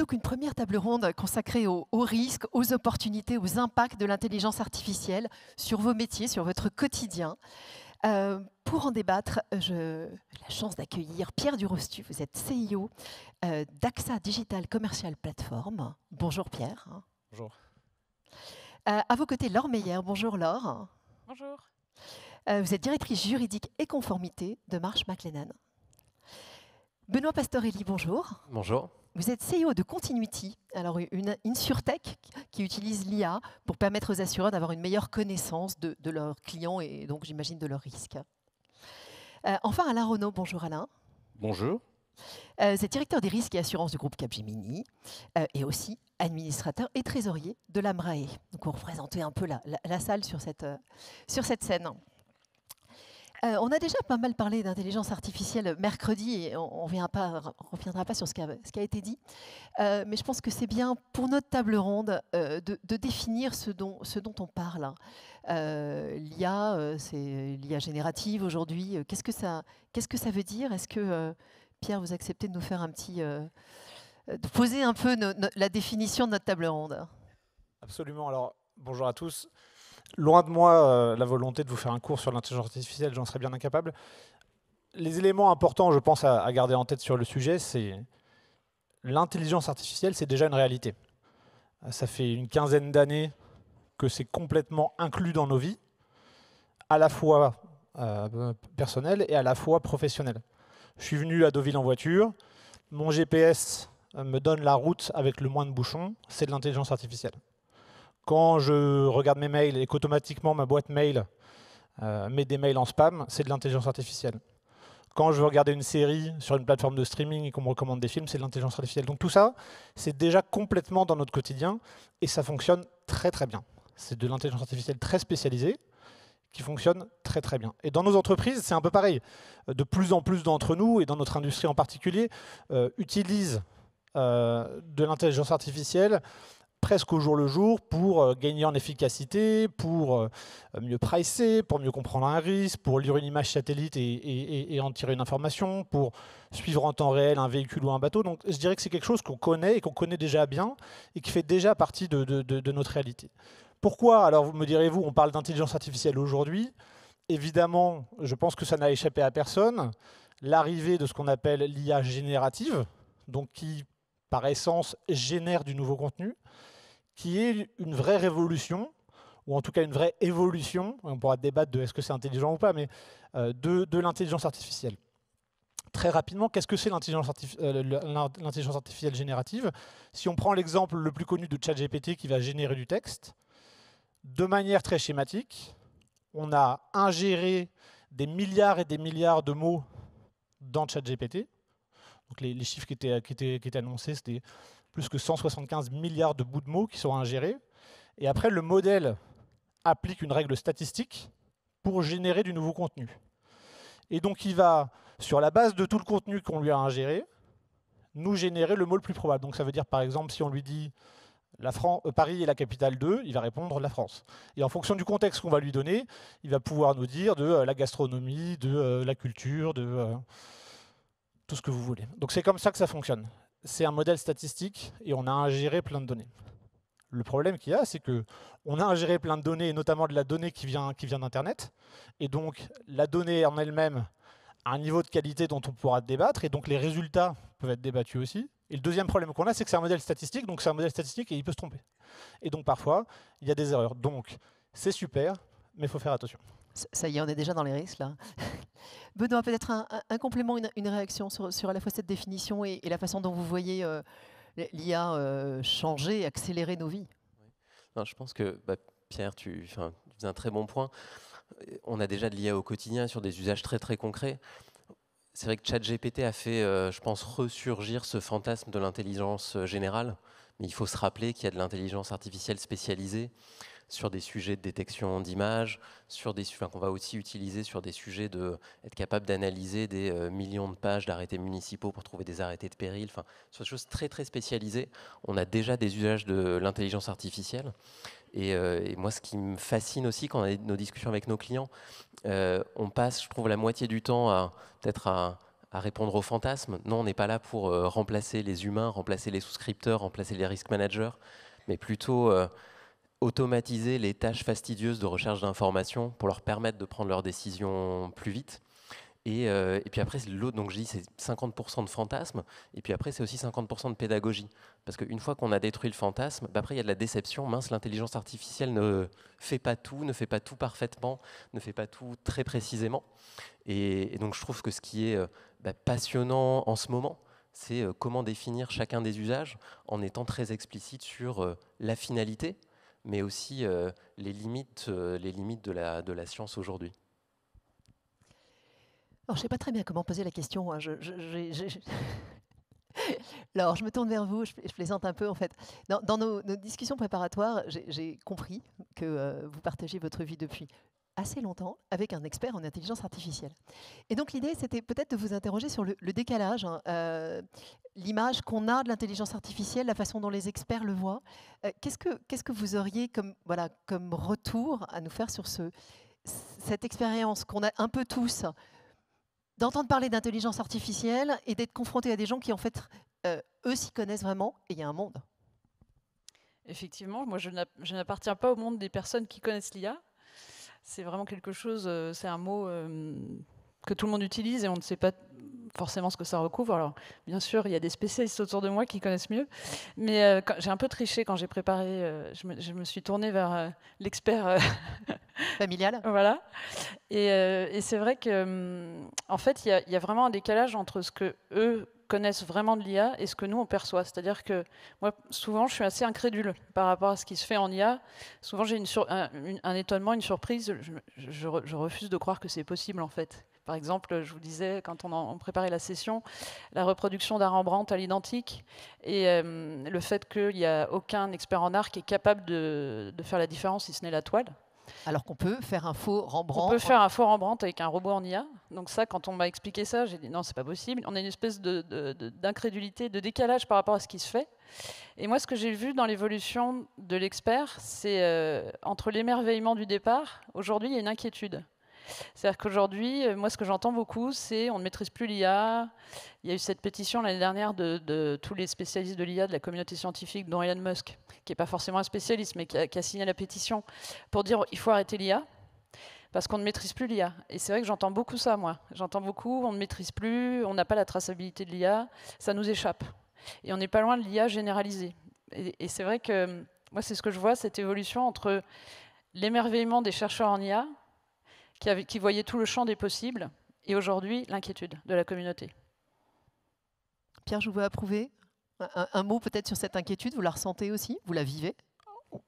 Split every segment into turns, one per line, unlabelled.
donc une première table ronde consacrée aux risques, aux opportunités, aux impacts de l'intelligence artificielle sur vos métiers, sur votre quotidien. Pour en débattre, j'ai la chance d'accueillir Pierre Durostu. Vous êtes CIO d'AXA Digital Commercial Platform. Bonjour Pierre.
Bonjour.
À vos côtés, Laure Meyer. Bonjour Laure.
Bonjour.
Vous êtes directrice juridique et conformité de Marsh McLennan. Benoît Pastorelli, bonjour.
Bonjour.
Vous êtes CEO de Continuity, alors une insurtech qui utilise l'IA pour permettre aux assureurs d'avoir une meilleure connaissance de leurs clients et donc j'imagine de leurs risques. Enfin, Alain Renaud, bonjour Alain.
Bonjour.
Vous êtes directeur des risques et assurances du groupe Capgemini et aussi administrateur et trésorier de l'AMRAE. Donc vous représentez un peu la salle sur cette scène. On a déjà pas mal parlé d'intelligence artificielle mercredi et on ne reviendra pas sur ce qui a été dit. Mais je pense que c'est bien pour notre table ronde de définir ce dont on parle. L'IA, c'est l'IA générative aujourd'hui. Qu'est-ce que ça veut dire? Est-ce que, Pierre, vous acceptez de nous faire de poser un peu la définition de notre table ronde?
Absolument. Alors, bonjour à tous. Loin de moi la volonté de vous faire un cours sur l'intelligence artificielle, j'en serais bien incapable. Les éléments importants, je pense, à garder en tête sur le sujet, c'est l'intelligence artificielle, c'est déjà une réalité. Ça fait une quinzaine d'années que c'est complètement inclus dans nos vies, à la fois personnelles et à la fois professionnelles. Je suis venu à Deauville en voiture, mon GPS me donne la route avec le moins de bouchons, c'est de l'intelligence artificielle. Quand je regarde mes mails et qu'automatiquement ma boîte mail met des mails en spam, c'est de l'intelligence artificielle. Quand je veux regarder une série sur une plateforme de streaming et qu'on me recommande des films, c'est de l'intelligence artificielle. Donc tout ça, c'est déjà complètement dans notre quotidien et ça fonctionne très très bien. C'est de l'intelligence artificielle très spécialisée qui fonctionne très très bien. Et dans nos entreprises, c'est un peu pareil. De plus en plus d'entre nous, et dans notre industrie en particulier, utilisent de l'intelligence artificielle presque au jour le jour pour gagner en efficacité, pour mieux pricer, pour mieux comprendre un risque, pour lire une image satellite et en tirer une information, pour suivre en temps réel un véhicule ou un bateau. Donc je dirais que c'est quelque chose qu'on connaît et qu'on connaît déjà bien et qui fait déjà partie de notre réalité. Pourquoi, alors vous me direz-vous, on parle d'intelligence artificielle aujourd'hui? Évidemment, je pense que ça n'a échappé à personne. L'arrivée de ce qu'on appelle l'IA générative, donc qui par essence génère du nouveau contenu, qui est une vraie révolution, ou en tout cas une vraie évolution, on pourra débattre de est-ce que c'est intelligent ou pas, mais de l'intelligence artificielle. Très rapidement, qu'est-ce que c'est l'intelligence artificielle générative? Si on prend l'exemple le plus connu de ChatGPT qui va générer du texte, de manière très schématique, on a ingéré des milliards et des milliards de mots dans ChatGPT. Donc les chiffres qui étaient annoncés, c'était plus que 175 milliards de bouts de mots qui sont ingérés. Et après, le modèle applique une règle statistique pour générer du nouveau contenu. Et donc, il va, sur la base de tout le contenu qu'on lui a ingéré, nous générer le mot le plus probable. Donc, ça veut dire, par exemple, si on lui dit Paris est la capitale de, il va répondre la France. Et en fonction du contexte qu'on va lui donner, il va pouvoir nous dire de la gastronomie, de la culture, de tout ce que vous voulez. Donc, c'est comme ça que ça fonctionne. C'est un modèle statistique et on a ingéré plein de données. Le problème qu'il y a, c'est qu'on a ingéré plein de données, et notamment de la donnée qui vient d'Internet. Et donc, la donnée en elle-même a un niveau de qualité dont on pourra débattre, et donc les résultats peuvent être débattus aussi. Et le deuxième problème qu'on a, c'est que c'est un modèle statistique, donc c'est un modèle statistique et il peut se tromper. Et donc, parfois, il y a des erreurs. Donc, c'est super, mais il faut faire attention.
Ça y est, on est déjà dans les risques, là. Benoît, peut-être un complément, une réaction sur à la fois cette définition et la façon dont vous voyez l'IA changer, accélérer nos vies.
Non, je pense que Pierre, tu faisais un très bon point. On a déjà de l'IA au quotidien sur des usages très très concrets. C'est vrai que ChatGPT a fait, je pense, ressurgir ce fantasme de l'intelligence générale. Mais il faut se rappeler qu'il y a de l'intelligence artificielle spécialisée sur des sujets de détection d'images, qu'on va aussi utiliser sur des sujets d'être capable d'analyser des millions de pages d'arrêtés municipaux pour trouver des arrêtés de péril, sur des choses très très spécialisées. On a déjà des usages de l'intelligence artificielle. Et moi, ce qui me fascine aussi quand on a nos discussions avec nos clients, on passe, je trouve, la moitié du temps à à répondre aux fantasmes. Non, on n'est pas là pour remplacer les humains, remplacer les souscripteurs, remplacer les risk managers, mais plutôt automatiser les tâches fastidieuses de recherche d'informations pour leur permettre de prendre leurs décisions plus vite. Et puis après, l'autre, donc je dis, c'est 50% de fantasme, et puis après, c'est aussi 50% de pédagogie. Parce qu'une fois qu'on a détruit le fantasme, bah après, il y a de la déception. Mince, l'intelligence artificielle ne fait pas tout parfaitement, ne fait pas tout très précisément. Et donc, je trouve que ce qui est passionnant en ce moment, c'est comment définir chacun des usages en étant très explicite sur la finalité, mais aussi les limites de la science aujourd'hui.
Alors, je ne sais pas très bien comment poser la question. Hein. Alors, je me tourne vers vous, je plaisante un peu en fait. Dans nos discussions préparatoires, j'ai compris que vous partagez votre vie depuis assez longtemps avec un expert en intelligence artificielle. Et donc l'idée, c'était peut-être de vous interroger sur le décalage, hein, l'image qu'on a de l'intelligence artificielle, la façon dont les experts le voient. Qu'est-ce que vous auriez comme retour à nous faire sur cette expérience qu'on a un peu tous d'entendre parler d'intelligence artificielle et d'être confronté à des gens qui, en fait, eux s'y connaissent vraiment, et il y a un monde.
Effectivement, moi, je n'appartiens pas au monde des personnes qui connaissent l'IA. C'est vraiment quelque chose, c'est un mot que tout le monde utilise et on ne sait pas forcément ce que ça recouvre. Alors, bien sûr, il y a des spécialistes autour de moi qui connaissent mieux, mais j'ai un peu triché quand j'ai préparé. Je me suis tournée vers l'expert
familial.
Voilà. Et c'est vrai que, en fait, il y a vraiment un décalage entre ce que eux connaissent vraiment de l'IA et ce que nous on perçoit. C'est-à-dire que moi, souvent, je suis assez incrédule par rapport à ce qui se fait en IA. Souvent, j'ai un étonnement, une surprise. Je refuse de croire que c'est possible, en fait. Par exemple, je vous disais, quand on préparait la session, la reproduction d'un Rembrandt à l'identique et le fait qu'il n'y a aucun expert en art qui est capable de faire la différence, si ce n'est la toile.
Alors qu'on peut faire un faux Rembrandt.
On peut faire un faux Rembrandt avec un robot en IA. Donc ça, quand on m'a expliqué ça, j'ai dit non, c'est pas possible. On a une espèce d'incrédulité, de décalage par rapport à ce qui se fait. Et moi, ce que j'ai vu dans l'évolution de l'expert, c'est entre l'émerveillement du départ, aujourd'hui, il y a une inquiétude. C'est-à-dire qu'aujourd'hui, moi, ce que j'entends beaucoup, c'est on ne maîtrise plus l'IA. Il y a eu cette pétition l'année dernière de tous les spécialistes de l'IA, de la communauté scientifique, dont Elon Musk, qui n'est pas forcément un spécialiste, mais qui a signé la pétition pour dire il faut arrêter l'IA, parce qu'on ne maîtrise plus l'IA. Et c'est vrai que j'entends beaucoup ça, moi. J'entends beaucoup, on ne maîtrise plus, on n'a pas la traçabilité de l'IA, ça nous échappe. Et on n'est pas loin de l'IA généralisée. Et c'est vrai que moi, c'est ce que je vois, cette évolution entre l'émerveillement des chercheurs en IA, qui voyait tout le champ des possibles, et aujourd'hui, l'inquiétude de la communauté.
Pierre, je vous veux approuver. Un mot peut-être sur cette inquiétude, vous la ressentez aussi? Vous la vivez?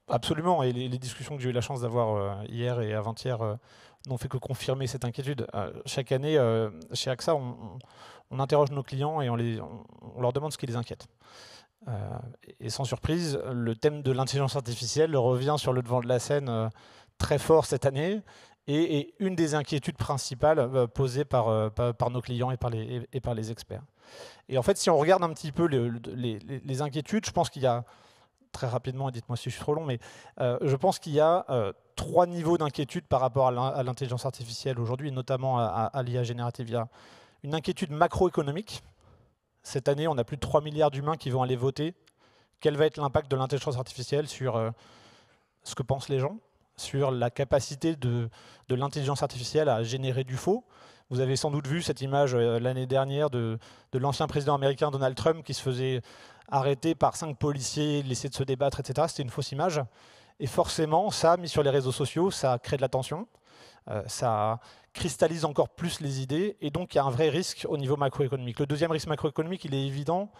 Absolument, et les discussions que j'ai eu la chance d'avoir hier et avant-hier n'ont fait que confirmer cette inquiétude. Chaque année, chez AXA, on interroge nos clients et on leur demande ce qui les inquiète. Et sans surprise, le thème de l'intelligence artificielle revient sur le devant de la scène très fort cette année, et une des inquiétudes principales posées par nos clients et par les experts. Et en fait, si on regarde un petit peu les inquiétudes, je pense qu'il y a, très rapidement, et dites-moi si je suis trop long, mais je pense qu'il y a 3 niveaux d'inquiétude par rapport à l'intelligence artificielle aujourd'hui, notamment à l'IA générative. Il y a une inquiétude macroéconomique. Cette année, on a plus de 3 milliards d'humains qui vont aller voter. Quel va être l'impact de l'intelligence artificielle sur ce que pensent les gens, sur la capacité de l'intelligence artificielle à générer du faux? Vous avez sans doute vu cette image l'année dernière de l'ancien président américain Donald Trump qui se faisait arrêter par 5 policiers, laisser de se débattre, etc. C'était une fausse image. Et forcément, ça, mis sur les réseaux sociaux, ça crée de la tension. Ça cristallise encore plus les idées. Et donc, il y a un vrai risque au niveau macroéconomique. Le deuxième risque macroéconomique, il est évident.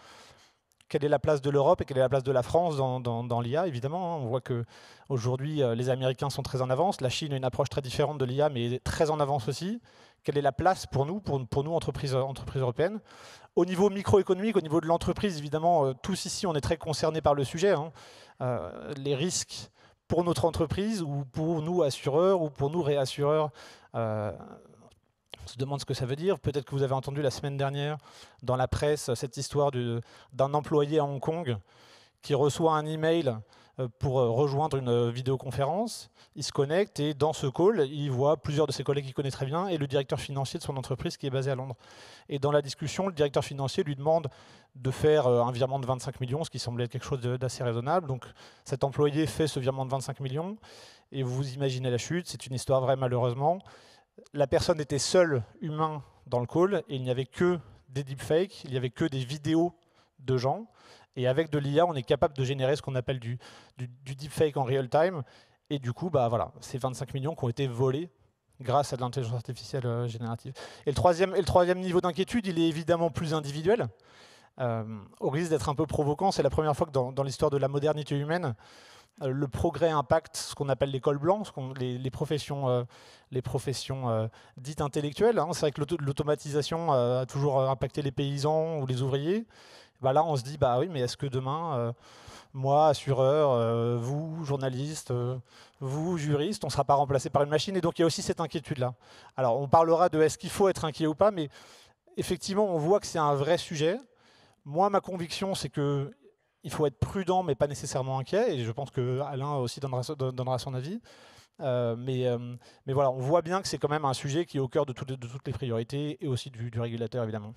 Quelle est la place de l'Europe et quelle est la place de la France dans l'IA, évidemment. On voit qu'aujourd'hui, les Américains sont très en avance. La Chine a une approche très différente de l'IA, mais très en avance aussi. Quelle est la place pour nous entreprises européennes? Au niveau microéconomique, au niveau de l'entreprise, évidemment, tous ici, on est très concernés par le sujet. Les risques pour notre entreprise, ou pour nous, assureurs, ou pour nous, réassureurs, on se demande ce que ça veut dire. Peut-être que vous avez entendu la semaine dernière dans la presse cette histoire d'un employé à Hong Kong qui reçoit un email pour rejoindre une vidéoconférence. Il se connecte et dans ce call, il voit plusieurs de ses collègues qu'il connaît très bien et le directeur financier de son entreprise qui est basé à Londres. Et dans la discussion, le directeur financier lui demande de faire un virement de 25 millions, ce qui semblait être quelque chose d'assez raisonnable. Donc cet employé fait ce virement de 25 millions et vous imaginez la chute, c'est une histoire vraie malheureusement. La personne était seule humain dans le call et il n'y avait que des deepfakes, il n'y avait que des vidéos de gens. Et avec de l'IA, on est capable de générer ce qu'on appelle du deepfake en real time. Et du coup, bah, voilà, ces 25 millions qui ont été volés grâce à de l'intelligence artificielle générative. Et le troisième niveau d'inquiétude, il est évidemment plus individuel. Au risque d'être un peu provoquant, c'est la première fois que dans l'histoire de la modernité humaine, le progrès impacte ce qu'on appelle les cols blancs, les professions dites intellectuelles. Hein. C'est vrai que l'automatisation a toujours impacté les paysans ou les ouvriers. Bah là, on se dit, bah oui, mais est-ce que demain, moi, assureur, vous, journaliste, vous, juriste, on ne sera pas remplacé par une machine? Et donc, il y a aussi cette inquiétude-là. Alors, on parlera de est-ce qu'il faut être inquiet ou pas, mais effectivement, on voit que c'est un vrai sujet. Moi, ma conviction, c'est qu'il faut être prudent, mais pas nécessairement inquiet. Et je pense qu'Alain aussi donnera son avis. Mais voilà, on voit bien que c'est quand même un sujet qui est au cœur de toutes les priorités et aussi du régulateur, évidemment.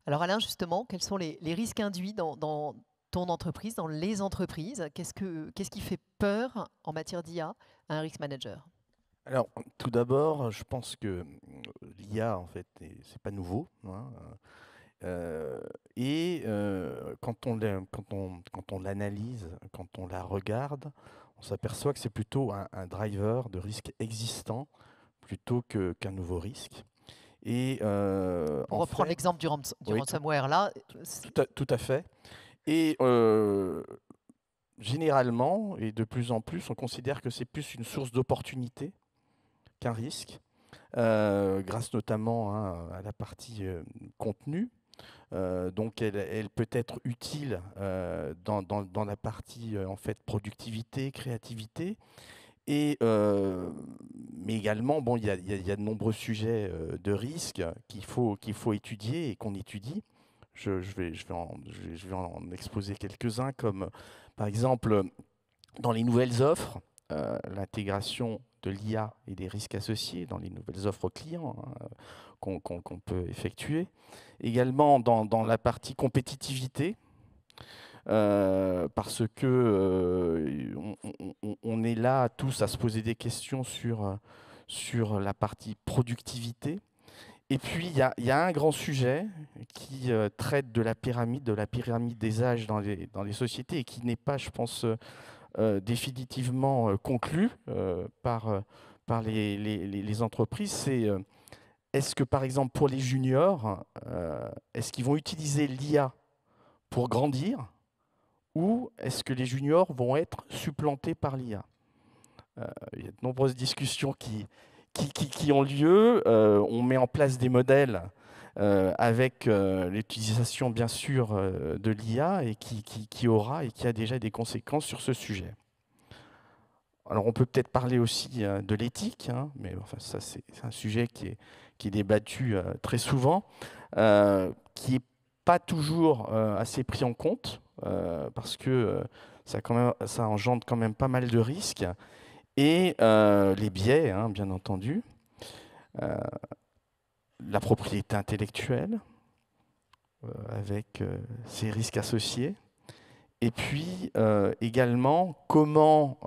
Alors Alain, justement, quels sont les risques induits dans ton entreprise, dans les entreprises? Qu'est-ce qui fait peur en matière d'IA à un risk manager?
Alors, tout d'abord, je pense que l'IA, en fait, c'est pas nouveau. Hein, quand on l'analyse, quand on la regarde, on s'aperçoit que c'est plutôt un driver de risque existant plutôt qu'un nouveau risque. Et
Pour reprendre l'exemple du ransomware, là.
Tout à fait. Et généralement, et de plus en plus, on considère que c'est plus une source d'opportunité qu'un risque, grâce notamment à la partie contenu. Donc elle peut être utile dans la partie en fait productivité, créativité. Et, mais également, bon, il y a de nombreux sujets de risque qu'il faut étudier et qu'on étudie. Je vais en exposer quelques-uns, comme par exemple dans les nouvelles offres, l'intégration de l'IA et des risques associés dans les nouvelles offres clients qu'on peut effectuer. Également dans la partie compétitivité, parce que on est là tous à se poser des questions sur la partie productivité. Et puis, il y a un grand sujet qui traite de la pyramide des âges dans les sociétés et qui n'est pas, je pense, définitivement conclu par les entreprises. C'est est-ce que, par exemple, pour les juniors, est-ce qu'ils vont utiliser l'IA pour grandir ou est-ce que les juniors vont être supplantés par l'IA? Il y a de nombreuses discussions qui ont lieu. On met en place des modèles avec l'utilisation, bien sûr, de l'IA et qui aura et qui a déjà des conséquences sur ce sujet. Alors, on peut peut-être parler aussi de l'éthique, hein, mais enfin, ça, c'est un sujet qui est débattu très souvent, qui n'est pas toujours assez pris en compte, parce que ça engendre quand même pas mal de risques. Et les biais, hein, bien entendu, la propriété intellectuelle, avec ses risques associés, et puis également comment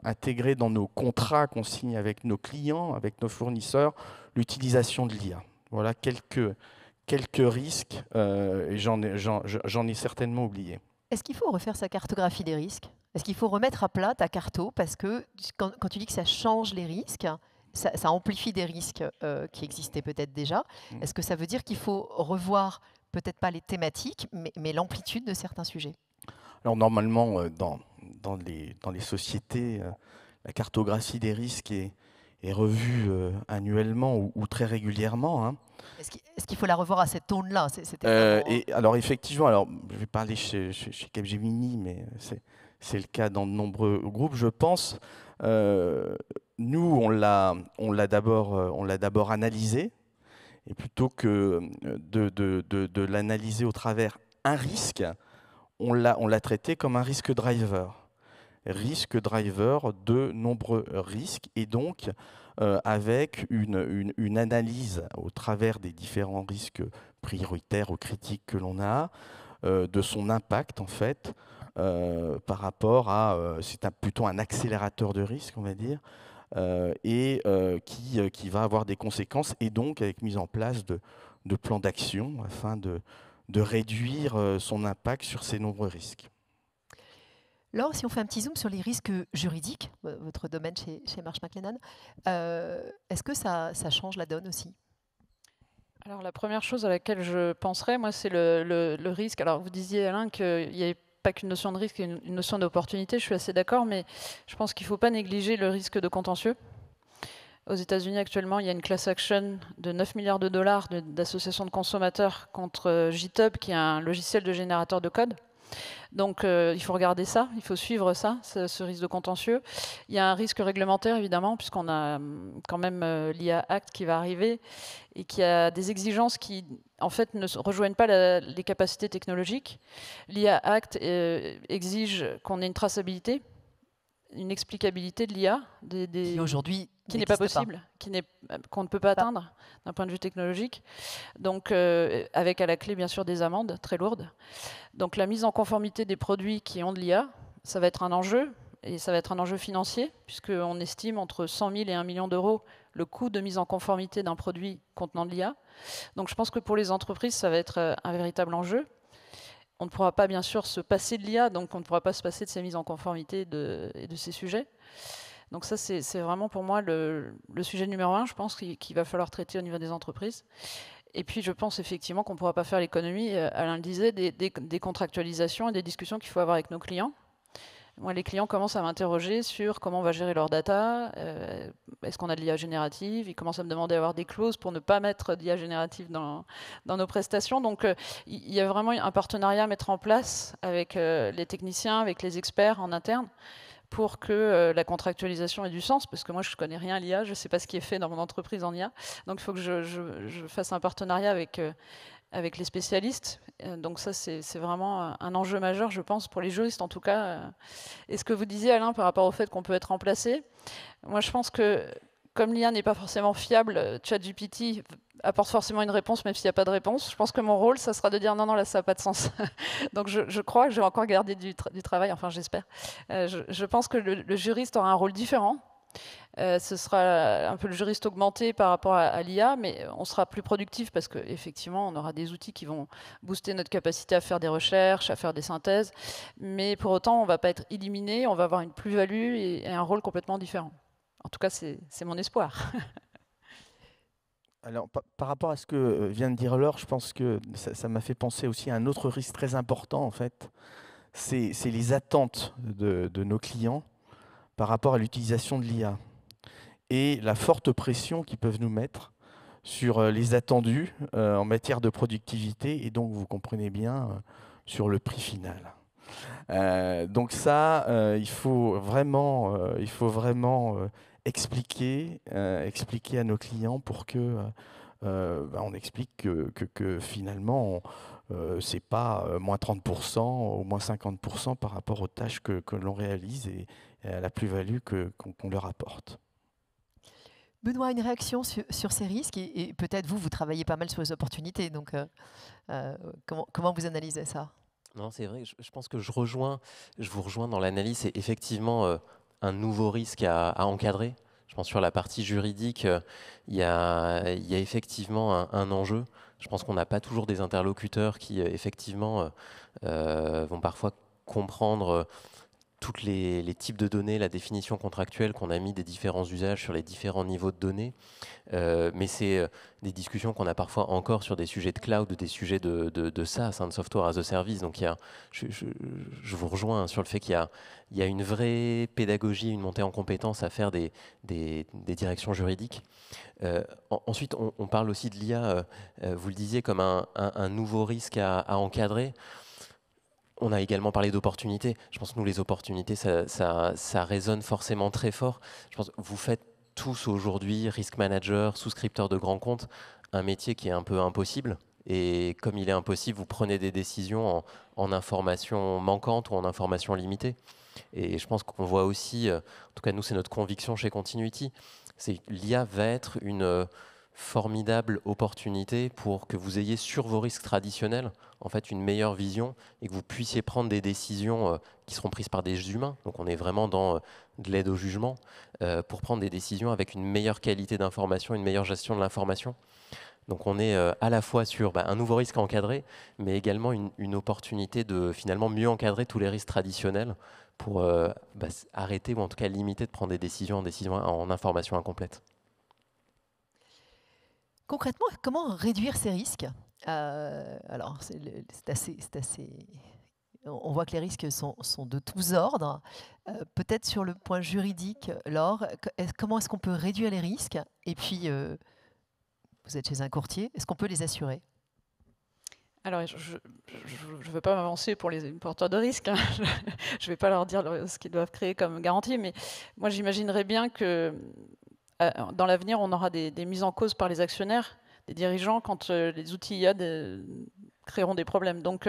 intégrer dans nos contrats qu'on signe avec nos clients, avec nos fournisseurs, l'utilisation de l'IA. Voilà quelques risques, et j'en ai certainement oublié.
Est-ce qu'il faut refaire sa cartographie des risques? Est-ce qu'il faut remettre à plat ta carto? Parce que quand tu dis que ça change les risques, ça amplifie des risques qui existaient peut-être déjà. Est-ce que ça veut dire qu'il faut revoir peut-être pas les thématiques, mais l'amplitude de certains sujets?
Alors normalement, dans les sociétés, la cartographie des risques est revue annuellement ou très régulièrement. Hein.
Est-ce qu'il faut la revoir à cette aune-là?
Alors effectivement, je vais parler chez Capgemini, mais c'est le cas dans de nombreux groupes, je pense. Nous, on l'a d'abord analysé, et plutôt que de l'analyser au travers un risque, on l'a traité comme un risque driver. risque driver de nombreux risques, et donc avec une analyse au travers des différents risques prioritaires ou critiques que l'on a, de son impact en fait, par rapport à, c'est plutôt un accélérateur de risque, on va dire, et qui va avoir des conséquences, et donc avec mise en place de plans d'action afin de réduire son impact sur ces nombreux risques.
Laure, si on fait un petit zoom sur les risques juridiques, votre domaine chez Marsh McLennan, est-ce que ça change la donne aussi?
Alors la première chose à laquelle je penserais, moi, c'est le risque. Alors vous disiez, Alain, qu'il n'y avait pas qu'une notion de risque et une notion d'opportunité, je suis assez d'accord, mais je pense qu'il ne faut pas négliger le risque de contentieux. Aux États-Unis, actuellement, il y a une class action de 9 milliards de dollars d'associations de consommateurs contre GitHub, qui est un logiciel de générateur de code. Donc il faut regarder ça, il faut suivre ça, ce risque de contentieux. Il y a un risque réglementaire, évidemment, puisqu'on a quand même l'IA Act qui va arriver et qui a des exigences qui, en fait, ne rejoignent pas les capacités technologiques. L'IA Act exige qu'on ait une traçabilité, une explicabilité de l'IA,
qui aujourd'hui
qui n'est pas possible, qu'on ne peut pas atteindre d'un point de vue technologique. Donc, avec à la clé, bien sûr, des amendes très lourdes. Donc, la mise en conformité des produits qui ont de l'IA, ça va être un enjeu, et ça va être un enjeu financier, puisqu'on estime entre 100 000 et 1 million d'euros le coût de mise en conformité d'un produit contenant de l'IA. Donc, je pense que pour les entreprises, ça va être un véritable enjeu. On ne pourra pas, bien sûr, se passer de l'IA, donc on ne pourra pas se passer de ces mises en conformité et de ces sujets. Donc ça, c'est vraiment pour moi le sujet numéro 1, je pense, qu'il va falloir traiter au niveau des entreprises. Et puis je pense effectivement qu'on ne pourra pas faire l'économie, Alain le disait, des contractualisations et des discussions qu'il faut avoir avec nos clients. Moi, les clients commencent à m'interroger sur comment on va gérer leur data, est-ce qu'on a de l'IA générative, ils commencent à me demander d'avoir des clauses pour ne pas mettre d'IA générative dans nos prestations. Donc il y a vraiment un partenariat à mettre en place avec les techniciens, avec les experts en interne, pour que la contractualisation ait du sens, parce que moi je ne connais rien à l'IA, je ne sais pas ce qui est fait dans mon entreprise en IA, donc il faut que je fasse un partenariat avec les spécialistes. Donc ça c'est vraiment un enjeu majeur, je pense, pour les juristes en tout cas. Et ce que vous disiez, Alain, par rapport au fait qu'on peut être remplacé, moi je pense que comme l'IA n'est pas forcément fiable, ChatGPT apporte forcément une réponse, même s'il n'y a pas de réponse. Je pense que mon rôle, ça sera de dire non, non, là, ça n'a pas de sens. Donc je crois que je vais encore garder du travail, enfin j'espère. Je pense que le juriste aura un rôle différent. Ce sera un peu le juriste augmenté par rapport à l'IA, mais on sera plus productif parce qu'effectivement, on aura des outils qui vont booster notre capacité à faire des recherches, à faire des synthèses. Mais pour autant, on ne va pas être éliminé, on va avoir une plus-value et un rôle complètement différent. En tout cas, c'est mon espoir.
Alors, par rapport à ce que vient de dire Laure, je pense que ça m'a fait penser aussi à un autre risque très important, en fait. C'est les attentes de nos clients par rapport à l'utilisation de l'IA et la forte pression qu'ils peuvent nous mettre sur les attendus en matière de productivité et donc, vous comprenez bien, sur le prix final. Donc ça, il faut vraiment expliquer à nos clients pour que on explique que finalement, c'est pas moins 30% ou moins 50% par rapport aux tâches que l'on réalise et à la plus-value qu'on leur apporte.
Benoît, une réaction sur ces risques et peut-être vous travaillez pas mal sur les opportunités, donc comment vous analysez ça?
Non, c'est vrai, je pense que je vous rejoins dans l'analyse. C'est effectivement un nouveau risque à encadrer. Je pense sur la partie juridique, il y a effectivement un enjeu. Je pense qu'on n'a pas toujours des interlocuteurs qui, effectivement, vont parfois comprendre tous les types de données, la définition contractuelle qu'on a mis des différents usages sur les différents niveaux de données. Mais c'est des discussions qu'on a parfois encore sur des sujets de cloud, des sujets de SaaS, de software as a service. Donc je vous rejoins sur le fait qu'il y a une vraie pédagogie, une montée en compétences à faire des directions juridiques. Ensuite, on parle aussi de l'IA, vous le disiez, comme un nouveau risque à encadrer. On a également parlé d'opportunités. Je pense que nous, les opportunités, ça résonne forcément très fort. Je pense que vous faites tous aujourd'hui, risk manager, souscripteur de grands comptes, un métier qui est un peu impossible. Et comme il est impossible, vous prenez des décisions en information manquante ou en information limitée. Et je pense qu'on voit aussi, en tout cas nous c'est notre conviction chez Continuity, c'est que l'IA va être une formidable opportunité pour que vous ayez sur vos risques traditionnels en fait une meilleure vision et que vous puissiez prendre des décisions qui seront prises par des humains. Donc on est vraiment dans de l'aide au jugement pour prendre des décisions avec une meilleure qualité d'information, une meilleure gestion de l'information. Donc on est à la fois sur un nouveau risque à encadrer, mais également une opportunité de finalement mieux encadrer tous les risques traditionnels pour arrêter ou en tout cas limiter de prendre des décisions en information incomplète.
Concrètement, comment réduire ces risques? Alors, c'est assez... On voit que les risques sont de tous ordres. Peut-être sur le point juridique, Laure, comment est-ce qu'on peut réduire les risques? Et puis, vous êtes chez un courtier, est-ce qu'on peut les assurer?
Alors, je ne veux pas m'avancer pour les porteurs de risques. Hein. Je ne vais pas leur dire ce qu'ils doivent créer comme garantie, mais moi, j'imaginerais bien que dans l'avenir, on aura des mises en cause par les actionnaires, des dirigeants, quand les outils IA créeront des problèmes. Donc,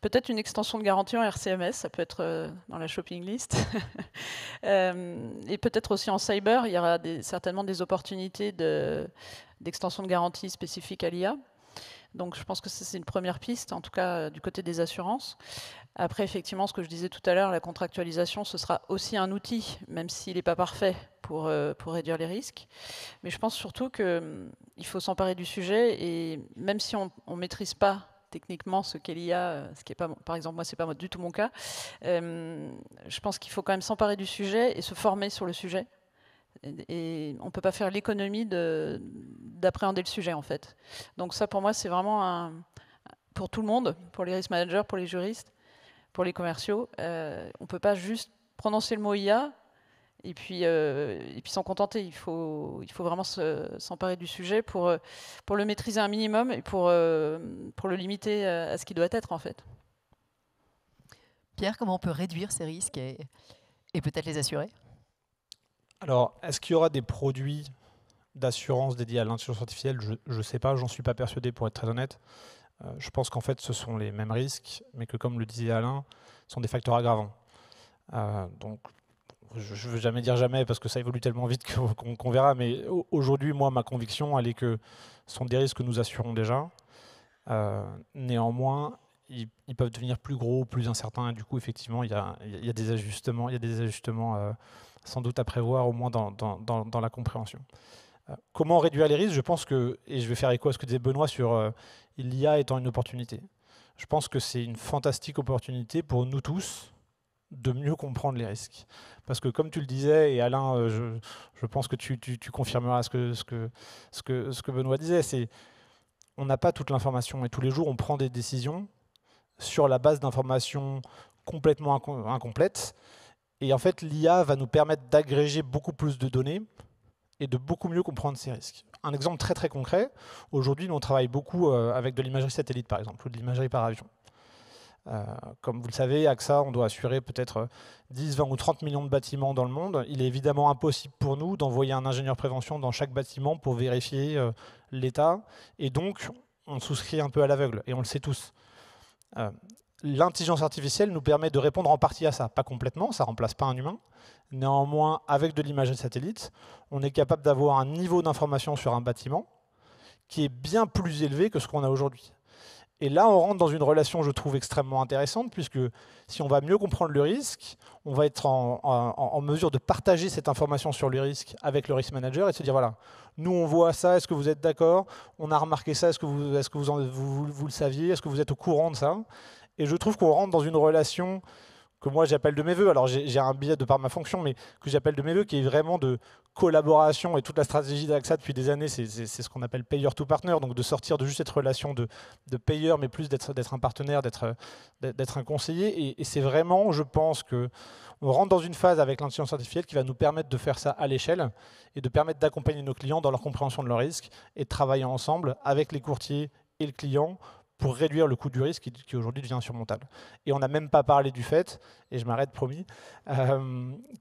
peut-être une extension de garantie en RCMS, ça peut être dans la shopping list. Et peut-être aussi en cyber, il y aura certainement des opportunités d'extension de garantie spécifique à l'IA. Donc, je pense que c'est une première piste, en tout cas du côté des assurances. Après, effectivement, ce que je disais tout à l'heure, la contractualisation, ce sera aussi un outil, même s'il n'est pas parfait, pour réduire les risques. Mais je pense surtout qu'il faut s'emparer du sujet, et même si on ne maîtrise pas techniquement ce qu'est l'IA, ce qui est pas, par exemple, moi, ce n'est pas du tout mon cas, je pense qu'il faut quand même s'emparer du sujet et se former sur le sujet. Et on ne peut pas faire l'économie d'appréhender le sujet, en fait. Donc ça, pour moi, c'est vraiment pour tout le monde, pour les risk managers, pour les juristes, pour les commerciaux. On ne peut pas juste prononcer le mot IA et puis s'en contenter. Il faut vraiment s'emparer du sujet pour le maîtriser un minimum et pour le limiter à ce qui doit être, en fait.
Pierre, comment on peut réduire ces risques et peut-être les assurer?
Alors, est-ce qu'il y aura des produits d'assurance dédiés à l'intelligence artificielle? Je ne sais pas, j'en suis pas persuadé pour être très honnête. Je pense qu'en fait, ce sont les mêmes risques, mais que, comme le disait Alain, sont des facteurs aggravants. Donc, je ne veux jamais dire jamais, parce que ça évolue tellement vite qu'on verra, mais aujourd'hui, moi, ma conviction, elle est que ce sont des risques que nous assurons déjà. Néanmoins, ils peuvent devenir plus gros, plus incertains, et du coup, effectivement, il y a des ajustements, sans doute à prévoir, au moins dans la compréhension. Comment réduire les risques? Je pense que, et je vais faire écho à ce que disait Benoît sur l'IA étant une opportunité. Je pense que c'est une fantastique opportunité pour nous tous de mieux comprendre les risques. Parce que comme tu le disais, et Alain, je pense que tu confirmeras ce que Benoît disait, on n'a pas toute l'information et tous les jours on prend des décisions sur la base d'informations complètement incomplètes. Et en fait, l'IA va nous permettre d'agréger beaucoup plus de données et de beaucoup mieux comprendre ces risques. Un exemple très très concret, aujourd'hui, nous on travaille beaucoup avec de l'imagerie satellite, par exemple, ou de l'imagerie par avion. Comme vous le savez, AXA, on doit assurer peut-être 10, 20 ou 30 millions de bâtiments dans le monde. Il est évidemment impossible pour nous d'envoyer un ingénieur prévention dans chaque bâtiment pour vérifier l'état. Et donc, on souscrit un peu à l'aveugle, et on le sait tous. L'intelligence artificielle nous permet de répondre en partie à ça. Pas complètement, ça ne remplace pas un humain. Néanmoins, avec de l'imagerie satellite, on est capable d'avoir un niveau d'information sur un bâtiment qui est bien plus élevé que ce qu'on a aujourd'hui. Et là, on rentre dans une relation, je trouve, extrêmement intéressante, puisque si on va mieux comprendre le risque, on va être en mesure de partager cette information sur le risque avec le risk manager et de se dire, voilà, nous on voit ça, est-ce que vous êtes d'accord? On a remarqué ça, est-ce que vous le saviez? Est-ce que vous êtes au courant de ça? Et je trouve qu'on rentre dans une relation que moi j'appelle de mes voeux, alors j'ai un biais de par ma fonction, mais que j'appelle de mes voeux, qui est vraiment de collaboration, et toute la stratégie d'AXA depuis des années, c'est ce qu'on appelle payer to partner, donc de sortir de juste cette relation de payeur, mais plus d'être un partenaire, d'être un conseiller, et c'est vraiment, je pense que on rentre dans une phase avec l'intelligence artificielle qui va nous permettre de faire ça à l'échelle, et de permettre d'accompagner nos clients dans leur compréhension de leur risque, et de travailler ensemble avec les courtiers et le client, pour réduire le coût du risque qui aujourd'hui devient insurmontable. Et on n'a même pas parlé du fait, et je m'arrête promis,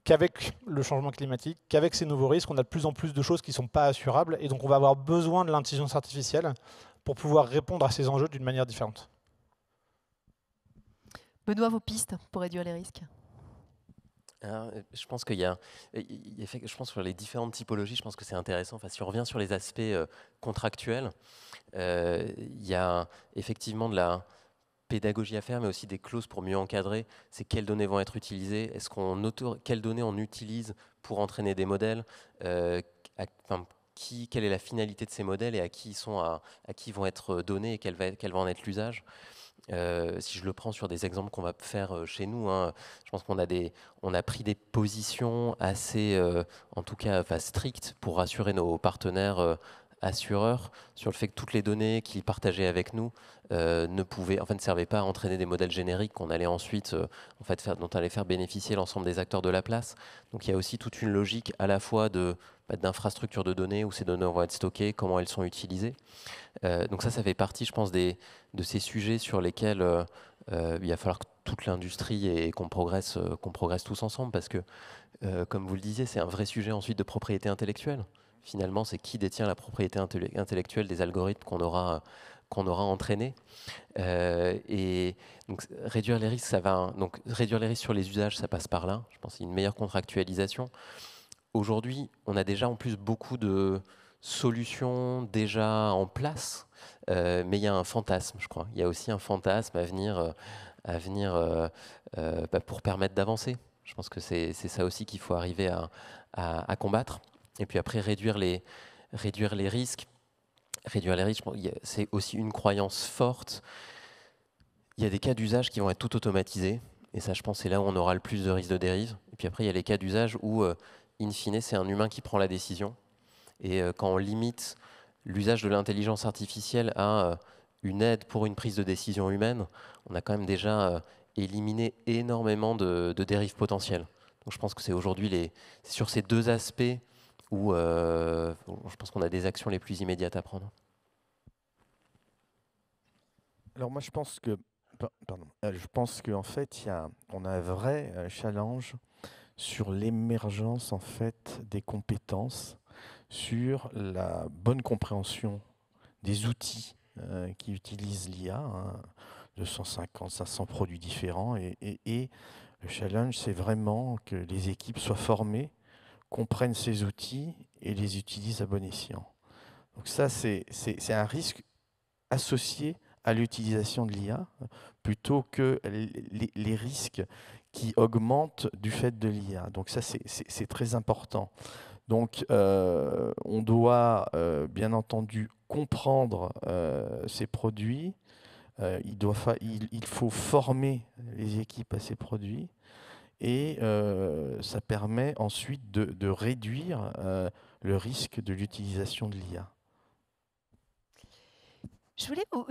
qu'avec le changement climatique, qu'avec ces nouveaux risques, on a de plus en plus de choses qui ne sont pas assurables, et donc on va avoir besoin de l'intelligence artificielle pour pouvoir répondre à ces enjeux d'une manière différente.
Benoît, vos pistes pour réduire les risques?
Je pense qu'il y a, je pense sur les différentes typologies, je pense que c'est intéressant. Enfin, si on revient sur les aspects contractuels, il y a effectivement de la pédagogie à faire, mais aussi des clauses pour mieux encadrer. C'est quelles données vont être utilisées, quelles données on utilise pour entraîner des modèles, enfin, quelle est la finalité de ces modèles et à qui vont être donnés et quel va en être l'usage. Si je le prends sur des exemples qu'on va faire chez nous, hein, je pense qu'on a pris des positions assez, en tout cas, strictes pour rassurer nos partenaires assureurs sur le fait que toutes les données qu'ils partageaient avec nous ne servaient pas à entraîner des modèles génériques qu'on allait ensuite, dont allait faire bénéficier l'ensemble des acteurs de la place. Donc il y a aussi toute une logique à la fois d'infrastructures de données, où ces données vont être stockées, comment elles sont utilisées. Donc ça fait partie, je pense, de ces sujets sur lesquels il va falloir que toute l'industrie et qu'on progresse tous ensemble, parce que, comme vous le disiez, c'est un vrai sujet ensuite de propriété intellectuelle. Finalement, c'est qui détient la propriété intellectuelle des algorithmes qu'on aura entraînés. Et donc réduire les risques, réduire les risques sur les usages, ça passe par là. Je pense qu'il y a une meilleure contractualisation. Aujourd'hui, on a déjà en plus beaucoup de solutions déjà en place, mais il y a un fantasme, je crois. Il y a aussi un fantasme à venir pour permettre d'avancer. Je pense que c'est ça aussi qu'il faut arriver à combattre. Et puis après, réduire les risques. Réduire les risques, c'est aussi une croyance forte. Il y a des cas d'usage qui vont être tout automatisés. Et ça, je pense, c'est là où on aura le plus de risques de dérive. Et puis après, il y a les cas d'usage où, in fine, c'est un humain qui prend la décision. Et quand on limite l'usage de l'intelligence artificielle à une aide pour une prise de décision humaine, on a quand même déjà éliminé énormément de dérives potentielles. Donc je pense que c'est aujourd'hui sur ces deux aspects où je pense qu'on a des actions les plus immédiates à prendre.
Alors moi, je pense qu'en fait, on a un vrai challenge sur l'émergence en fait des compétences, sur la bonne compréhension des outils qui utilisent l'IA, 250, 500 produits différents, et le challenge, c'est vraiment que les équipes soient formées, comprennent ces outils et les utilisent à bon escient. Donc ça, c'est un risque associé à l'utilisation de l'IA, plutôt que les risques qui augmentent du fait de l'IA. Donc ça, c'est très important. Donc on doit bien entendu comprendre ces produits. Il faut former les équipes à ces produits. Et ça permet ensuite de réduire le risque de l'utilisation de l'IA.
Je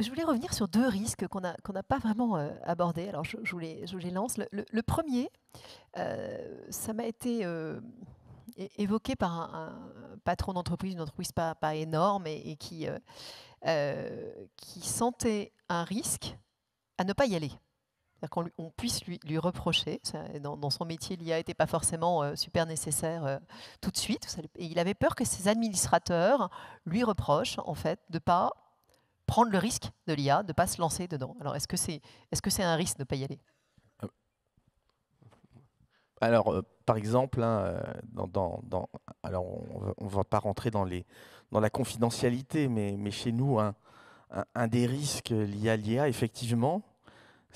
voulais revenir sur deux risques qu'on n'a pas vraiment abordés. Alors, je vous les lance. Le premier, ça m'a été évoqué par un patron d'entreprise, une entreprise pas énorme, et qui sentait un risque à ne pas y aller. C'est-à-dire qu'on puisse lui reprocher. Dans son métier, l'IA n'était pas forcément super nécessaire tout de suite. Et il avait peur que ses administrateurs lui reprochent en fait, de ne pas prendre le risque de l'IA, de ne pas se lancer dedans. Alors, est-ce que c'est un risque de ne pas y aller?
Alors, par exemple, alors on ne va pas rentrer dans la confidentialité, mais chez nous, un des risques liés à l'IA, effectivement,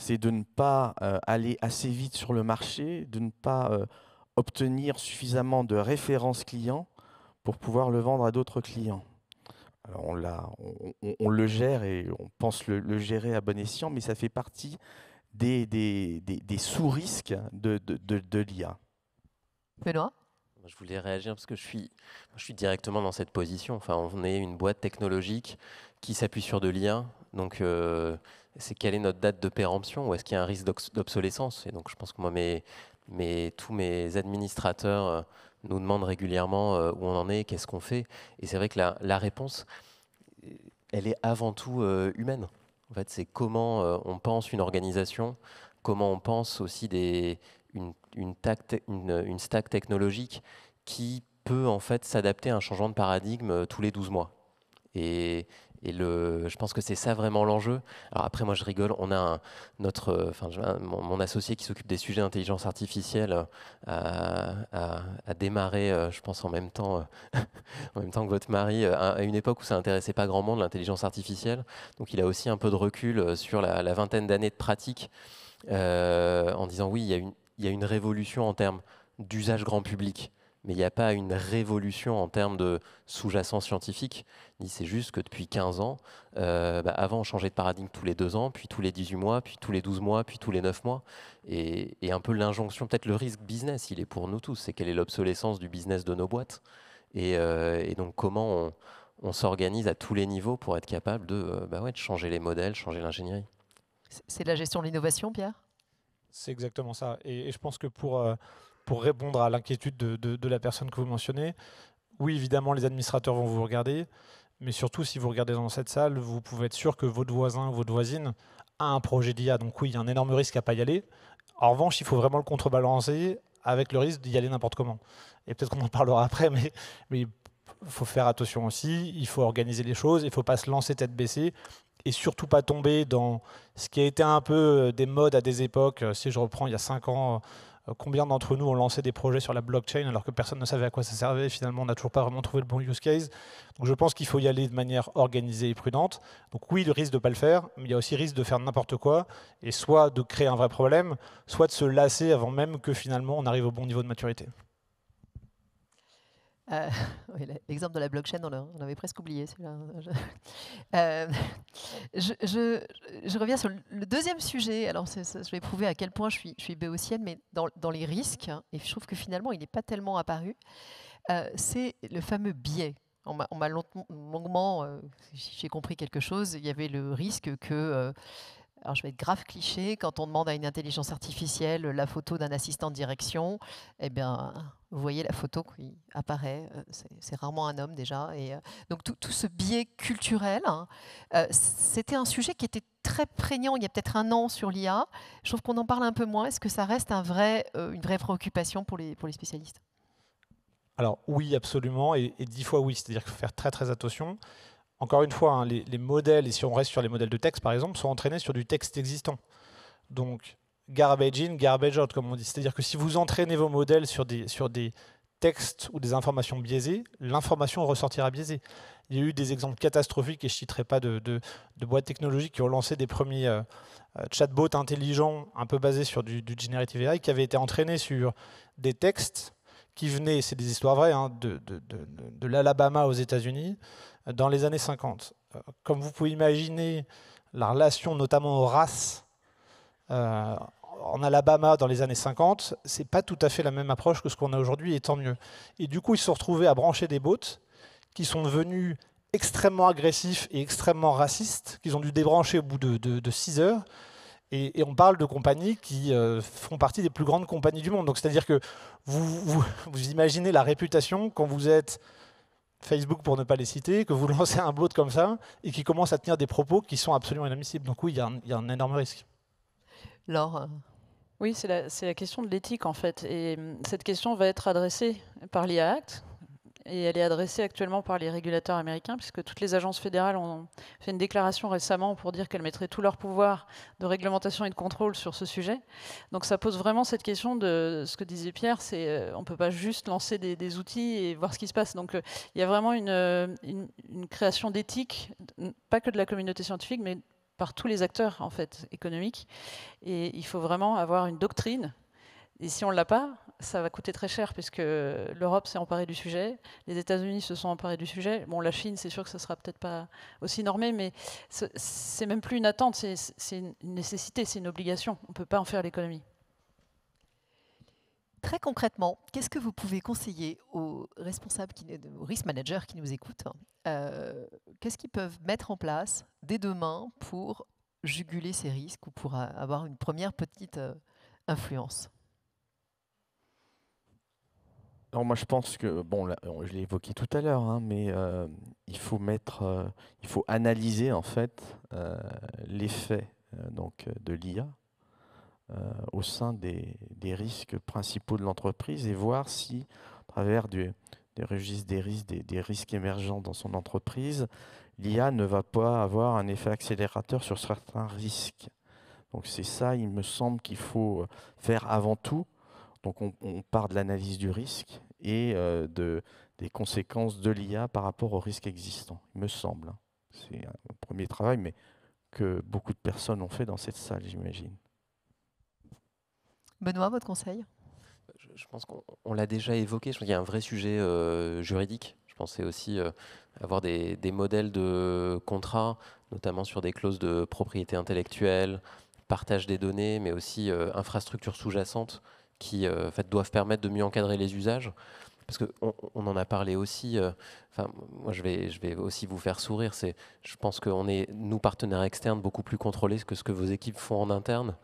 c'est de ne pas aller assez vite sur le marché, de ne pas obtenir suffisamment de références clients pour pouvoir le vendre à d'autres clients. Alors on le gère et on pense le gérer à bon escient, mais ça fait partie des sous-risques de l'IA.
Benoît?
Je voulais réagir parce que je suis directement dans cette position. Enfin, on est une boîte technologique qui s'appuie sur de l'IA. Donc, c'est quelle est notre date de péremption ou est-ce qu'il y a un risque d'obsolescence? Et donc, je pense que moi, tous mes administrateurs nous demandent régulièrement où on en est, qu'est-ce qu'on fait. Et c'est vrai que la réponse, elle est avant tout humaine. En fait, c'est comment on pense une organisation, comment on pense aussi une stack technologique qui peut en fait s'adapter à un changement de paradigme tous les 12 mois. Et Et je pense que c'est ça vraiment l'enjeu. Alors après, moi je rigole, on a mon associé qui s'occupe des sujets d'intelligence artificielle a démarré, je pense en même temps, en même temps que votre mari, à une époque où ça intéressait pas grand monde, l'intelligence artificielle. Donc il a aussi un peu de recul sur la vingtaine d'années de pratique, en disant oui, il y a une révolution en termes d'usage grand public. Mais il n'y a pas une révolution en termes de sous-jacent scientifique. C'est juste que depuis 15 ans, avant on changeait de paradigme tous les 2 ans, puis tous les 18 mois, puis tous les 12 mois, puis tous les 9 mois. Et un peu l'injonction, peut-être le risque business, il est pour nous tous. C'est quelle est l'obsolescence du business de nos boîtes. Et donc comment on s'organise à tous les niveaux pour être capable de changer les modèles, changer l'ingénierie.
C'est la gestion de l'innovation, Pierre?
C'est exactement ça. Et je pense que pour répondre à l'inquiétude de la personne que vous mentionnez, oui, évidemment, les administrateurs vont vous regarder, mais surtout, si vous regardez dans cette salle, vous pouvez être sûr que votre voisin ou votre voisine a un projet d'IA. Donc oui, il y a un énorme risque à ne pas y aller. En revanche, il faut vraiment le contrebalancer avec le risque d'y aller n'importe comment. Et peut-être qu'on en parlera après, mais il faut faire attention aussi, il faut organiser les choses, il ne faut pas se lancer tête baissée, et surtout pas tomber dans ce qui a été un peu des modes à des époques. Si je reprends il y a 5 ans, combien d'entre nous ont lancé des projets sur la blockchain alors que personne ne savait à quoi ça servait? Finalement, on n'a toujours pas vraiment trouvé le bon use case. Donc je pense qu'il faut y aller de manière organisée et prudente. Donc oui, le risque de ne pas le faire, mais il y a aussi le risque de faire n'importe quoi, et soit de créer un vrai problème, soit de se lasser avant même que finalement on arrive au bon niveau de maturité.
Oui, l'exemple de la blockchain, on avait presque oublié celui-là. Je reviens sur le deuxième sujet. Alors, je vais prouver à quel point je suis béotienne, mais dans les risques, et je trouve que finalement, il n'est pas tellement apparu, c'est le fameux biais. On m'a longuement, j'ai compris quelque chose, il y avait le risque que... alors je vais être grave cliché, quand on demande à une intelligence artificielle la photo d'un assistant de direction, eh bien, vous voyez la photo qui apparaît, c'est rarement un homme déjà. Et, donc tout ce biais culturel, hein, c'était un sujet qui était très prégnant il y a peut-être un an sur l'IA. Je trouve qu'on en parle un peu moins. Est-ce que ça reste une vraie préoccupation pour les spécialistes?
Alors oui, absolument, et 10 fois oui, c'est-à-dire qu'il faut faire très très attention. Encore une fois, hein, les modèles, et si on reste sur les modèles de texte par exemple, sont entraînés sur du texte existant. Donc garbage in, garbage out, comme on dit. C'est-à-dire que si vous entraînez vos modèles sur des textes ou des informations biaisées, l'information ressortira biaisée. Il y a eu des exemples catastrophiques, et je ne citerai pas de boîtes technologiques qui ont lancé des premiers chatbots intelligents, un peu basés sur du generative AI, qui avaient été entraînés sur des textes qui venaient, c'est des histoires vraies, hein, de l'Alabama aux États-Unis, dans les années 50. Comme vous pouvez imaginer, la relation notamment aux races en Alabama dans les années 50, c'est pas tout à fait la même approche que ce qu'on a aujourd'hui, et tant mieux. Et du coup, ils se sont retrouvés à brancher des bots qui sont devenus extrêmement agressifs et extrêmement racistes, qu'ils ont dû débrancher au bout de 6 heures. Et on parle de compagnies qui font partie des plus grandes compagnies du monde. Donc c'est-à-dire que vous imaginez la réputation quand vous êtes Facebook, pour ne pas les citer, que vous lancez un bot comme ça et qui commence à tenir des propos qui sont absolument inadmissibles. Donc oui, il y a un énorme risque.
Laure?
Oui, c'est la question de l'éthique en fait. Et cette question va être adressée par l'IA Act. Et elle est adressée actuellement par les régulateurs américains, puisque toutes les agences fédérales ont fait une déclaration récemment pour dire qu'elles mettraient tout leur pouvoir de réglementation et de contrôle sur ce sujet. Donc ça pose vraiment cette question de ce que disait Pierre, c'est on ne peut pas juste lancer des outils et voir ce qui se passe. Donc il y a vraiment une création d'éthique, pas que de la communauté scientifique, mais par tous les acteurs en fait économiques. Et il faut vraiment avoir une doctrine. Et si on ne l'a pas, ça va coûter très cher, puisque l'Europe s'est emparée du sujet, les États-Unis se sont emparés du sujet. Bon, la Chine, c'est sûr que ce ne sera peut-être pas aussi normé, mais c'est même plus une attente, c'est une nécessité, c'est une obligation. On ne peut pas en faire l'économie.
Très concrètement, qu'est-ce que vous pouvez conseiller aux responsables, aux risk managers qui nous écoutent? Qu'est-ce qu'ils peuvent mettre en place dès demain pour juguler ces risques ou pour avoir une première petite influence?
Alors moi je pense que, bon, là, je l'ai évoqué tout à l'heure, hein, mais il faut analyser en fait l'effet de l'IA au sein des risques principaux de l'entreprise, et voir si, à travers des des risques émergents dans son entreprise, l'IA ne va pas avoir un effet accélérateur sur certains risques. Donc c'est ça, il me semble, qu'il faut faire avant tout. Donc on part de l'analyse du risque et des conséquences de l'IA par rapport aux risques existants, il me semble. C'est un premier travail, mais que beaucoup de personnes ont fait dans cette salle, j'imagine.
Benoît, votre conseil?
Je pense qu'on l'a déjà évoqué. Je pense qu'il y a un vrai sujet juridique. Je pensais aussi avoir des modèles de contrats, notamment sur des clauses de propriété intellectuelle, partage des données, mais aussi infrastructures sous-jacentes qui en fait, doivent permettre de mieux encadrer les usages. Parce qu'on en a parlé aussi, moi je vais aussi vous faire sourire, je pense qu'on est, nous partenaires externes, beaucoup plus contrôlés que ce que vos équipes font en interne.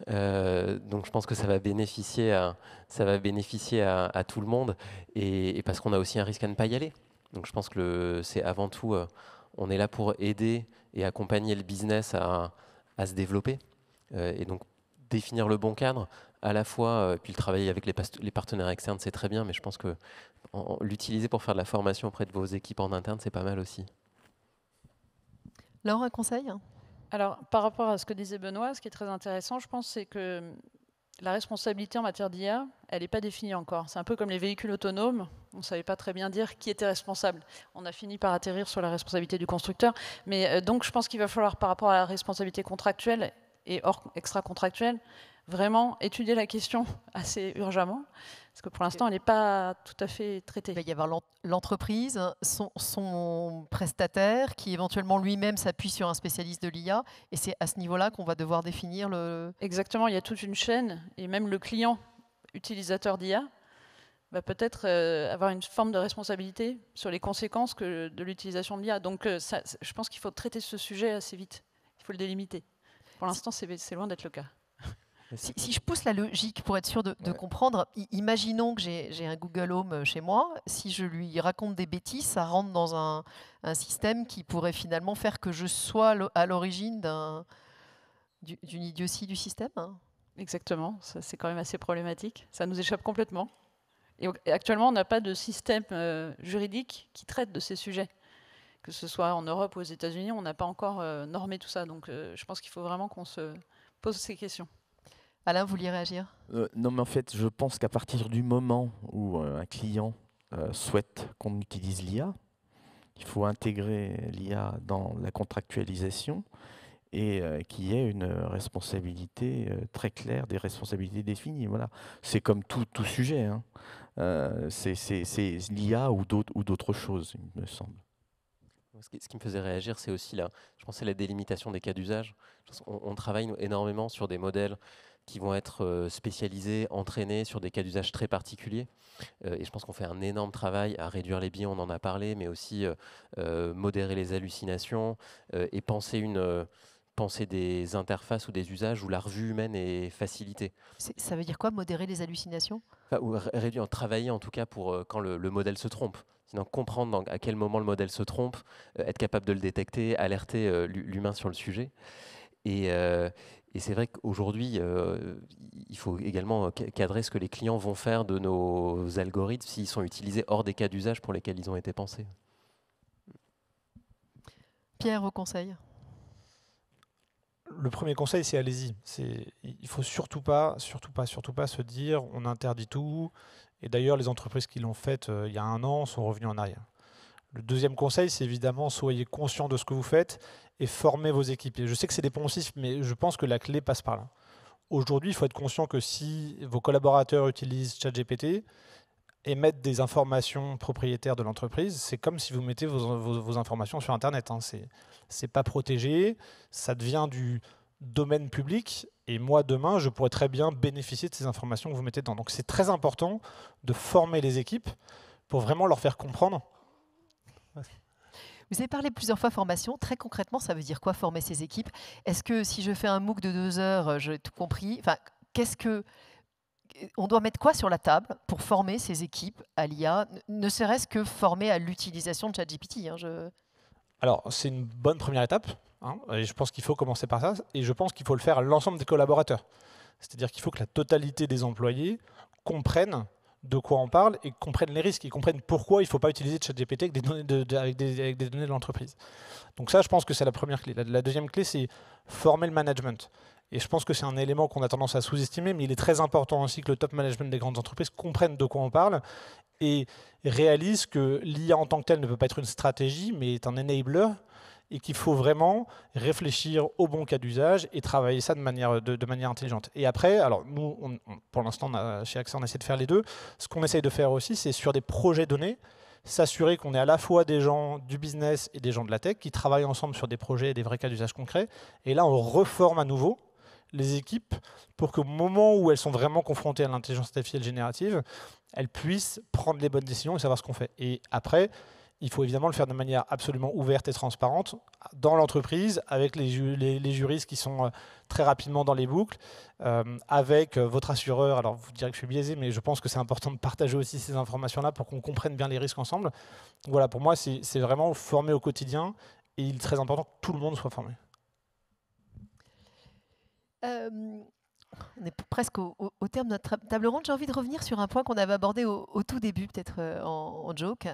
Donc je pense que ça va bénéficier à tout le monde, et parce qu'on a aussi un risque à ne pas y aller. Donc je pense que c'est avant tout, on est là pour aider et accompagner le business à se développer, et donc définir le bon cadre, à la fois, puis le travail avec les partenaires externes, c'est très bien, mais je pense que l'utiliser pour faire de la formation auprès de vos équipes en interne, c'est pas mal aussi.
Laure, un conseil?
Alors, par rapport à ce que disait Benoît, ce qui est très intéressant, je pense, c'est que la responsabilité en matière d'IA, elle n'est pas définie encore. C'est un peu comme les véhicules autonomes. On ne savait pas très bien dire qui était responsable. On a fini par atterrir sur la responsabilité du constructeur. Mais donc, je pense qu'il va falloir, par rapport à la responsabilité contractuelle et extra-contractuelle, vraiment étudier la question assez urgemment, parce que pour l'instant, elle n'est pas tout à fait traitée.
Il va y avoir l'entreprise, son prestataire, qui éventuellement lui-même s'appuie sur un spécialiste de l'IA, et c'est à ce niveau-là qu'on va devoir définir le...
Exactement, il y a toute une chaîne, et même le client utilisateur d'IA va peut-être avoir une forme de responsabilité sur les conséquences de l'utilisation de l'IA. Donc je pense qu'il faut traiter ce sujet assez vite, il faut le délimiter. Pour l'instant, c'est loin d'être le cas.
Si je pousse la logique pour être sûr de comprendre, imaginons que j'ai un Google Home chez moi. Si je lui raconte des bêtises, ça rentre dans un système qui pourrait finalement faire que je sois à l'origine d'une idiotie du système.
Exactement, c'est quand même assez problématique. Ça nous échappe complètement. Et actuellement, on n'a pas de système juridique qui traite de ces sujets. Que ce soit en Europe ou aux États-Unis, on n'a pas encore normé tout ça. Donc je pense qu'il faut vraiment qu'on se pose ces questions.
Alain, vous vouliez réagir?
Non, mais en fait, je pense qu'à partir du moment où un client souhaite qu'on utilise l'IA, il faut intégrer l'IA dans la contractualisation et qu'il y ait une responsabilité très claire, des responsabilités définies. Voilà. C'est comme tout sujet. Hein. C'est l'IA ou d'autres choses, il me semble.
Ce qui me faisait réagir, c'est aussi je pensais la délimitation des cas d'usage. On travaille énormément sur des modèles qui vont être spécialisés, entraînés sur des cas d'usage très particuliers. Et je pense qu'on fait un énorme travail à réduire les biais, on en a parlé, mais aussi modérer les hallucinations et penser des interfaces ou des usages où la revue humaine est facilitée.
Ça veut dire quoi, modérer les hallucinations?
Ou réduire, travailler en tout cas pour quand le modèle se trompe. Sinon, comprendre à quel moment le modèle se trompe, être capable de le détecter, alerter l'humain sur le sujet. Et c'est vrai qu'aujourd'hui, il faut également cadrer ce que les clients vont faire de nos algorithmes s'ils sont utilisés hors des cas d'usage pour lesquels ils ont été pensés.
Pierre, vos conseils?
Le premier conseil, c'est allez-y. Il ne faut surtout pas se dire on interdit tout. Et d'ailleurs, les entreprises qui l'ont fait il y a 1 an sont revenues en arrière. Le deuxième conseil, c'est évidemment soyez conscients de ce que vous faites et formez vos équipes. Et je sais que c'est des poncifs, mais je pense que la clé passe par là. Aujourd'hui, il faut être conscient que si vos collaborateurs utilisent ChatGPT et mettent des informations propriétaires de l'entreprise, c'est comme si vous mettez vos informations sur Internet. Hein. C'est pas protégé, ça devient du domaine public. Et moi, demain, je pourrais très bien bénéficier de ces informations que vous mettez dedans. Donc, c'est très important de former les équipes pour vraiment leur faire comprendre.
Vous avez parlé plusieurs fois formation. Très concrètement, ça veut dire quoi former ces équipes? Est-ce que si je fais un MOOC de 2 heures, j'ai tout compris? Enfin, on doit mettre quoi sur la table pour former ces équipes à l'IA, ne serait-ce que former à l'utilisation de ChatGPT?
Alors, c'est une bonne première étape. Hein, et je pense qu'il faut commencer par ça. Et je pense qu'il faut le faire à l'ensemble des collaborateurs. C'est-à-dire qu'il faut que la totalité des employés comprennent de quoi on parle et comprennent les risques, ils comprennent pourquoi il ne faut pas utiliser ChatGPT avec des données avec des données de l'entreprise. Donc ça, je pense que c'est la première clé. La deuxième clé, c'est former le management. Et je pense que c'est un élément qu'on a tendance à sous-estimer, mais il est très important aussi que le top management des grandes entreprises comprenne de quoi on parle et réalise que l'IA en tant que telle ne peut pas être une stratégie, mais est un enabler et qu'il faut vraiment réfléchir au bon cas d'usage et travailler ça de manière intelligente. Et après, alors nous, pour l'instant, chez AXA, on essaie de faire les deux. Ce qu'on essaye de faire aussi, c'est sur des projets donnés, s'assurer qu'on ait à la fois des gens du business et des gens de la tech qui travaillent ensemble sur des projets et des vrais cas d'usage concrets. Et là, on reforme à nouveau les équipes pour qu'au moment où elles sont vraiment confrontées à l'intelligence artificielle générative, elles puissent prendre les bonnes décisions et savoir ce qu'on fait. Et après, il faut évidemment le faire de manière absolument ouverte et transparente dans l'entreprise, avec les juristes qui sont très rapidement dans les boucles, avec votre assureur. Alors vous direz que je suis biaisé, mais je pense que c'est important de partager aussi ces informations-là pour qu'on comprenne bien les risques ensemble. Donc voilà, pour moi, c'est vraiment former au quotidien et il est très important que tout le monde soit formé.
On est presque au terme de notre table ronde. J'ai envie de revenir sur un point qu'on avait abordé au tout début, peut-être en joke.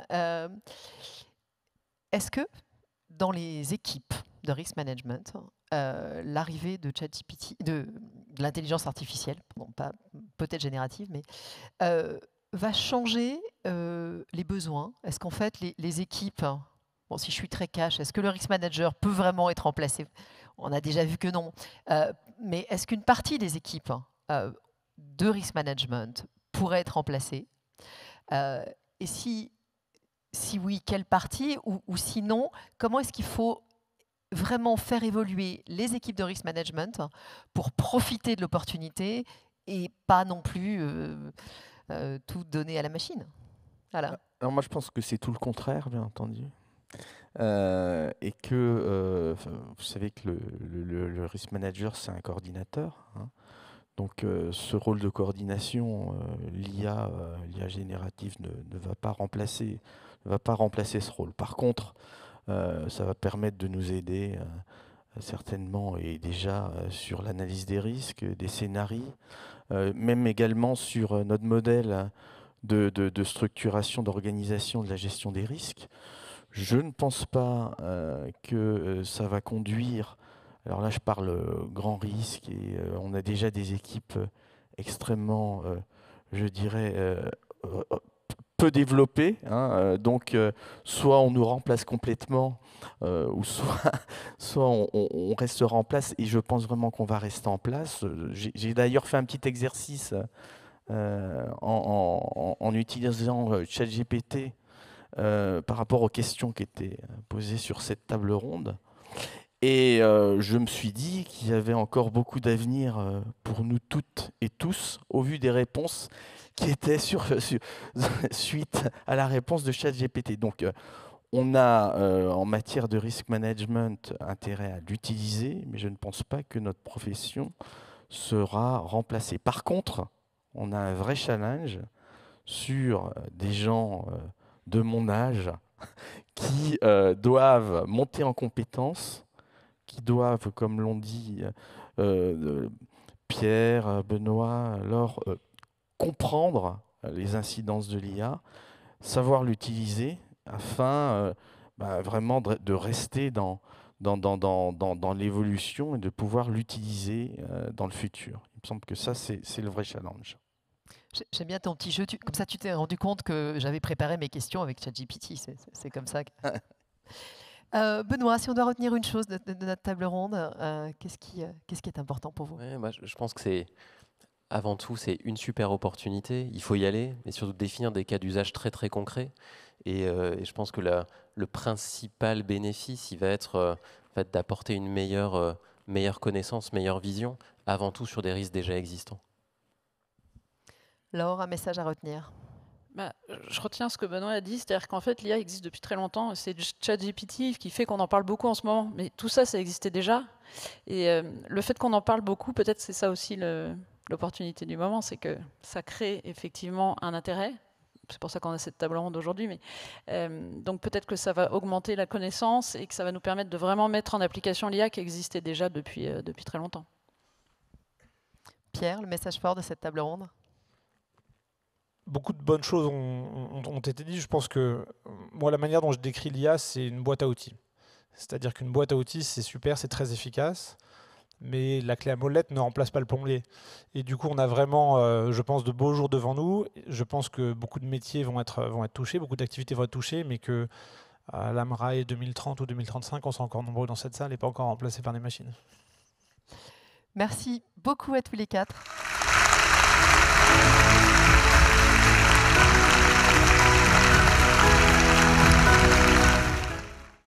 Est-ce que dans les équipes de risk management, l'arrivée de ChatGPT, de l'intelligence artificielle, bon, pas peut-être générative, mais va changer les besoins? Est-ce qu'en fait les équipes, bon, si je suis très cash, est-ce que le risk manager peut vraiment être remplacé? On a déjà vu que non. Mais est-ce qu'une partie des équipes de risk management pourrait être remplacée? Et si oui, quelle partie? Ou sinon, comment est-ce qu'il faut vraiment faire évoluer les équipes de risk management pour profiter de l'opportunité et pas non plus tout donner à la machine? Voilà.
Alors moi, je pense que c'est tout le contraire, bien entendu. Et que, vous savez que le risk manager, c'est un coordinateur. Hein. Donc, ce rôle de coordination, l'IA générative ne va pas remplacer ce rôle. Par contre, ça va permettre de nous aider certainement et déjà sur l'analyse des risques, des scénarios, même également sur notre modèle de structuration, d'organisation de la gestion des risques. Je ne pense pas que ça va conduire, alors là je parle grand risque, et on a déjà des équipes extrêmement, je dirais, peu développées, hein, donc soit on nous remplace complètement, ou soit on restera en place, et je pense vraiment qu'on va rester en place. J'ai d'ailleurs fait un petit exercice en utilisant ChatGPT, par rapport aux questions qui étaient posées sur cette table ronde. Et je me suis dit qu'il y avait encore beaucoup d'avenir pour nous toutes et tous, au vu des réponses qui étaient suite à la réponse de ChatGPT. Donc, on a, en matière de risk management, intérêt à l'utiliser, mais je ne pense pas que notre profession sera remplacée. Par contre, on a un vrai challenge sur des gens de mon âge qui doivent monter en compétences, qui doivent, comme l'ont dit Pierre, Benoît, Laure, comprendre les incidences de l'IA, savoir l'utiliser afin vraiment de rester dans l'évolution et de pouvoir l'utiliser dans le futur. Il me semble que ça, c'est le vrai challenge.
J'aime bien ton petit jeu. Comme ça, tu t'es rendu compte que j'avais préparé mes questions avec ChatGPT. C'est comme ça. Benoît, si on doit retenir une chose de notre table ronde, qu'est-ce qui est important pour vous?
Ouais, moi, je pense que avant tout, c'est une super opportunité. Il faut y aller, mais surtout définir des cas d'usage très très concrets. Et je pense que le principal bénéfice, il va être en fait, d'apporter une meilleure connaissance, meilleure vision, avant tout sur des risques déjà existants.
Laure, un message à retenir?
Je retiens ce que Benoît a dit, c'est-à-dire qu'en fait l'IA existe depuis très longtemps, c'est ChatGPT qui fait qu'on en parle beaucoup en ce moment, mais tout ça, ça existait déjà. Et le fait qu'on en parle beaucoup, peut-être c'est ça aussi l'opportunité du moment, c'est que ça crée effectivement un intérêt. C'est pour ça qu'on a cette table ronde aujourd'hui, mais donc peut-être que ça va augmenter la connaissance et que ça va nous permettre de vraiment mettre en application l'IA qui existait déjà depuis très longtemps.
Pierre, le message fort de cette table ronde?
beaucoup de bonnes choses ont été dites. Je pense que moi, la manière dont je décris l'IA, c'est une boîte à outils. C'est-à-dire qu'une boîte à outils, c'est super, c'est très efficace, mais la clé à molette ne remplace pas le plombier. Et du coup, on a vraiment, je pense, de beaux jours devant nous. Je pense que beaucoup de métiers vont être touchés, beaucoup d'activités vont être touchées, mais que à l'AMRAE 2030 ou 2035, on sera encore nombreux dans cette salle et pas encore remplacés par des machines.
Merci beaucoup à tous les quatre.